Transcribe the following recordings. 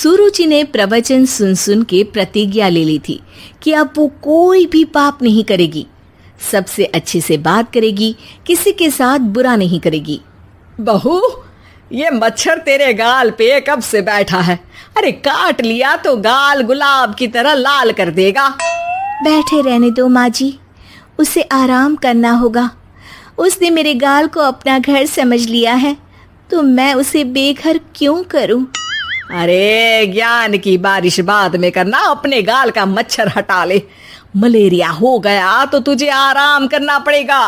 सुरुचि ने प्रवचन सुन सुन के प्रतिज्ञा ले ली थी कि अब वो कोई भी पाप नहीं करेगी, सबसे अच्छे से बात करेगी, किसी के साथ बुरा नहीं करेगी। बहू, ये मच्छर तेरे गाल पे कब से बैठा है? अरे काट लिया तो गाल गुलाब की तरह लाल कर देगा। बैठे रहने दो माँ जी, उसे आराम करना होगा। उसने मेरे गाल को अपना घर समझ लिया है, तो मैं उसे बेघर क्यों करूं? अरे ज्ञान की बारिश बाद में करना, अपने गाल का मच्छर हटा ले। मलेरिया हो गया तो तुझे आराम करना पड़ेगा।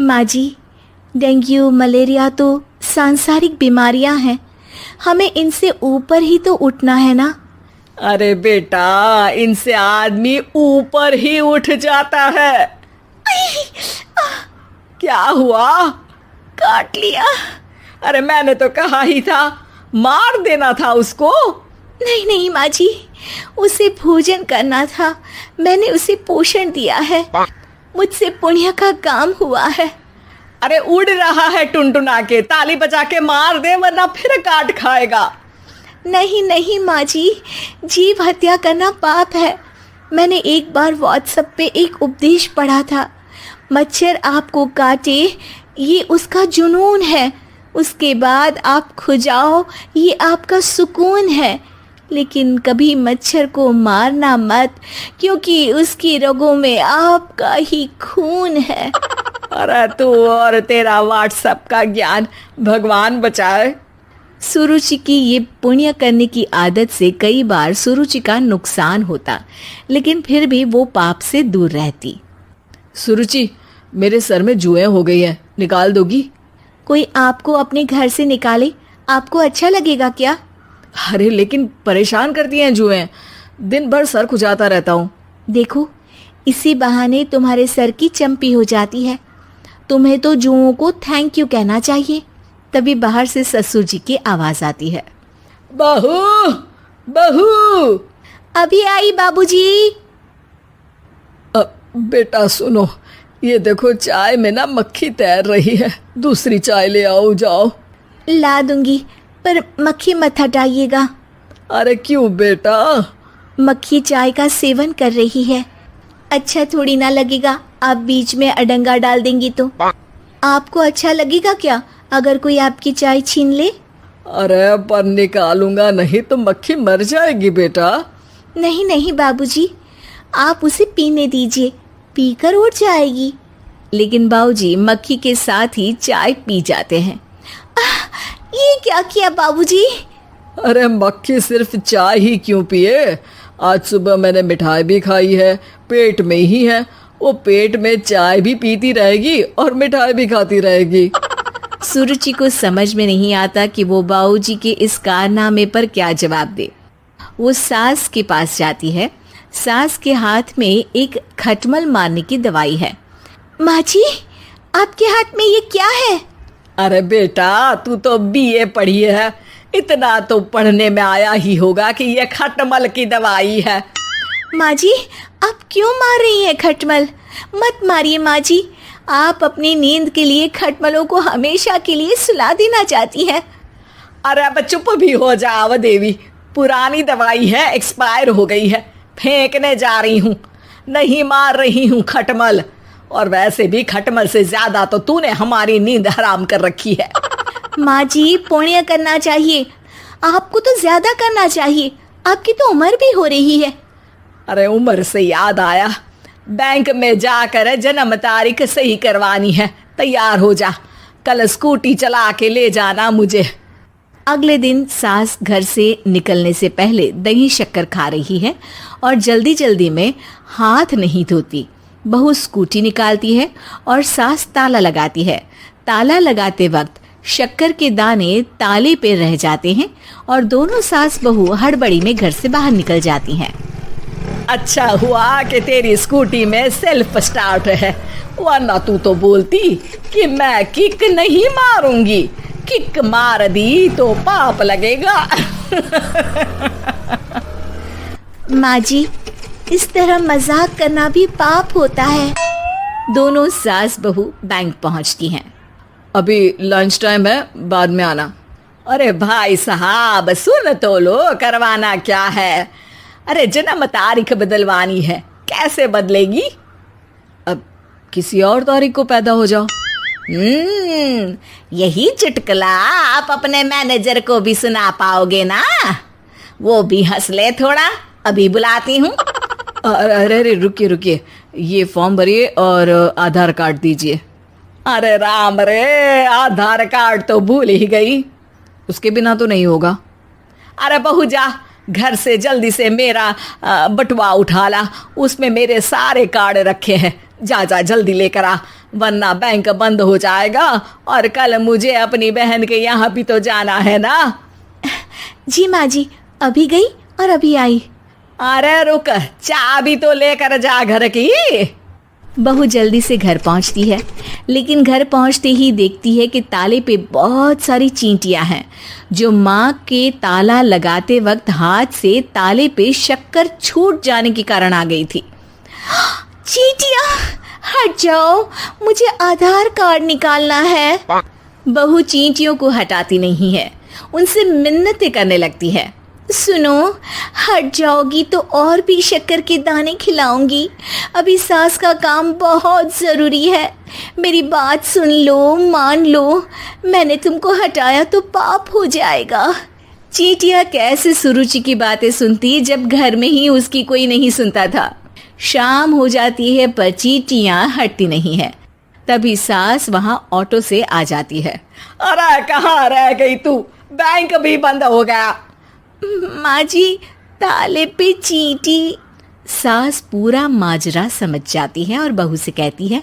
माँ जी, डेंगू मलेरिया तो सांसारिक बीमारियां हैं, हमें इनसे ऊपर ही तो उठना है ना। अरे बेटा, इनसे आदमी ऊपर ही उठ जाता है। क्या हुआ? काट लिया। अरे मैंने तो कहा ही था, मार देना था उसको। नहीं नहीं माँ जी, उसे भोजन करना था, मैंने उसे पोषण दिया है, मुझसे पुण्य का काम हुआ है। अरे उड़ रहा है टुनटुना के, ताली बजा के मार दे वरना फिर काट खाएगा। नहीं नहीं माँ जी, जीव हत्या करना पाप है। मैंने एक बार व्हाट्सएप पे एक उपदेश पढ़ा था, मच्छर आपको काटे ये उसका जुनून है, उसके बाद आप खुजाओ ये आपका सुकून है, लेकिन कभी मच्छर को मारना मत, क्योंकि उसकी रगों में आपका ही खून है। अरे तू और तेरा व्हाट्सएप का ज्ञान, भगवान बचाए। सुरुचि की ये पुण्य करने की आदत से कई बार सुरुचि का नुकसान होता, लेकिन फिर भी वो पाप से दूर रहती। सुरुचि, मेरे सर में जुएं हो गई है, निकाल दोगी? कोई आपको अपने घर से निकाले, आपको अच्छा लगेगा क्या? अरे लेकिन परेशान करती हैं जुएं, दिन भर सर खुजाता रहता हूँ। देखो, इसी बहाने तुम्हारे सर की चंपी हो जाती है। तुम्हें तो जुओं को थैंक यू कहना चाहिए। तभी बाहर से ससुर जी की आवाज आती है, बहू बहू। अभी आई बाबूजी। बेटा सुनो, ये देखो चाय में ना मक्खी तैर रही है, दूसरी चाय ले आओ जाओ। ला दूंगी, पर मक्खी मत हटाइएगा। अरे क्यों बेटा? मक्खी चाय का सेवन कर रही है, अच्छा थोड़ी ना लगेगा। आप बीच में अडंगा डाल देंगी तो आपको अच्छा लगेगा क्या अगर कोई आपकी चाय छीन ले? अरे पर निकालूंगा नहीं तो मक्खी मर जाएगी बेटा। नहीं नहीं बाबूजी, आप उसे पीने दीजिए, पीकर उड़ जाएगी। लेकिन बाबूजी मक्खी के साथ ही चाय पी जाते हैं। ये क्या किया बाबूजी? अरे मक्खी सिर्फ चाय ही क्यों पिए, आज सुबह मैंने मिठाई भी खाई है, पेट में ही है, वो पेट में चाय भी पीती रहेगी और मिठाई भी खाती रहेगी। सुरुचि को समझ में नहीं आता कि वो बाबूजी के इस कारनामे पर क्या जवाब दे। वो सास के पास जाती है। सास के हाथ में एक खटमल मारने की दवाई है। माँ जी, आपके हाथ में ये क्या है? अरे बेटा, तू तो बीए पढ़ी है, इतना तो पढ़ने में आया ही होगा कि ये खटमल की दवाई है। माँ जी, आप क्यों मार रही हैं खटमल? मत मारिए माँ जी, आप अपनी नींद के लिए खटमलों को हमेशा के लिए सुला देना चाहती हैं। अरे अब चुप भी हो जाओ देवी, पुरानी दवाई है, एक्सपायर हो गई है, फेंकने जा रही हूँ, नहीं मार रही हूँ खटमल। और वैसे भी खटमल से ज्यादा तो तूने हमारी नींद हराम कर रखी है। माँ जी, पुण्य करना चाहिए, आपको तो ज्यादा करना चाहिए, आपकी तो उम्र भी हो रही है। अरे उम्र से याद आया, बैंक में जाकर जन्म तारीख सही करवानी है, तैयार हो जा, कल स्कूटी चला के ले जाना मुझे। अगले दिन सास घर से निकलने से पहले दही शक्कर खा रही है और जल्दी जल्दी में हाथ नहीं धोती। बहू स्कूटी निकालती है और सास ताला लगाती है। ताला लगाते वक्त शक्कर के दाने ताले पे रह जाते हैं और दोनों सास बहू हड़बड़ी में घर से बाहर निकल जाती हैं। अच्छा हुआ कि तेरी स्कूटी में सेल्फ स्टार्ट है, वरना तू तो बोलती कि मैं किक नहीं मारूंगी, किक मार दी तो पाप लगेगा। माँ जी, इस तरह मजाक करना भी पाप होता है। दोनों सास बहू बैंक पहुंचती हैं। अभी लंच टाइम है, बाद में आना। अरे भाई साहब सुन तो लो, करवाना क्या है? अरे जन्म तारीख बदलवानी है, कैसे बदलेगी? अब किसी और तारीख को पैदा हो जाओ। यही चुटकुला आप अपने मैनेजर को भी सुना पाओगे ना? वो भी हंस ले थोड़ा, अभी बुलाती हूँ। अरे अरे रुकिए रुकिए, ये फॉर्म भरिए और आधार कार्ड दीजिए। अरे राम रे, आधार कार्ड तो भूल ही गई, उसके बिना तो नहीं होगा। अरे बहू जा घर से जल्दी से मेरा बटुआ उठा ला, उसमें मेरे सारे कार्ड रखे हैं। जा जा जल्दी लेकर आ, वरना बैंक बंद हो जाएगा और कल मुझे अपनी बहन के यहाँ भी तो जाना है ना। जी माँ जी, अभी गई और अभी आई। अरे रुक, चाबी तो लेकर जा घर की। बहू जल्दी से घर पहुंचती है, लेकिन घर पहुंचते ही देखती है कि ताले पे बहुत सारी चींटियां हैं, जो माँ के ताला लगाते वक्त हाथ से ताले पे शक्कर छूट जाने के कारण आ गई थी। चींटियां हट जाओ, मुझे आधार कार्ड निकालना है। बहू चींटियों को हटाती नहीं है, उनसे मिन्नतें करने लगती है। सुनो, हट जाओगी तो और भी शक्कर के दाने खिलाऊंगी। अभी सास का काम बहुत ज़रूरी है, मेरी बात सुन लो, मान लो। मैंने तुमको हटाया तो पाप हो जाएगा। चींटियाँ कैसे सुरुचि की बातें सुनती जब घर में ही उसकी कोई नहीं सुनता था। शाम हो जाती है पर चींटियाँ हटती नहीं है। तभी सास वहाँ ऑटो से आ जाती है। अरे कहाँ रह गई तू? बैंक भी बंद हो गया। माँ जी, ताले पे चींटी। सास पूरा माजरा समझ जाती है और बहू से कहती है,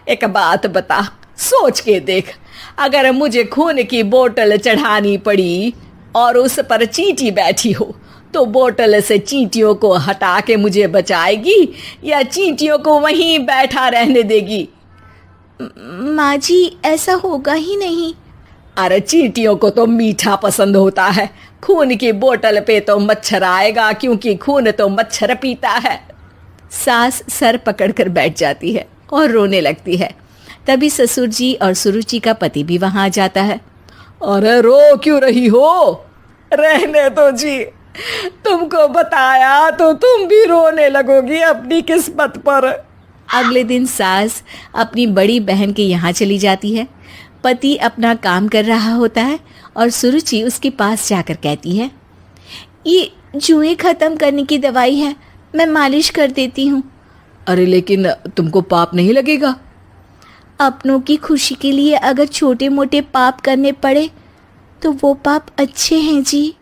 एक बात बता, सोच के देख, अगर मुझे खून की बोतल चढ़ानी पड़ी और उस पर चींटी बैठी हो, तो बोतल से चींटियों को हटा के मुझे बचाएगी या चींटियों को वहीं बैठा रहने देगी? माँ जी, ऐसा होगा ही नहीं। अरे चींटियों को तो मीठा पसंद होता है, खून की बोतल पे तो मच्छर आएगा, क्योंकि खून तो मच्छर पीता है। सास सर पकड़कर बैठ जाती है और रोने लगती है। तभी ससुर जी और सुरुचि का पति भी वहां आ जाता है। अरे रो क्यों रही हो? रहने दो जी, तुमको बताया तो तुम भी रोने लगोगी अपनी किस्मत पर। अगले दिन सास अपनी बड़ी बहन के यहाँ चली जाती है। पति अपना काम कर रहा होता है और सुरुचि उसके पास जाकर कहती है, ये जुएं खत्म करने की दवाई है, मैं मालिश कर देती हूँ। अरे लेकिन तुमको पाप नहीं लगेगा? अपनों की खुशी के लिए अगर छोटे मोटे पाप करने पड़े तो वो पाप अच्छे हैं जी।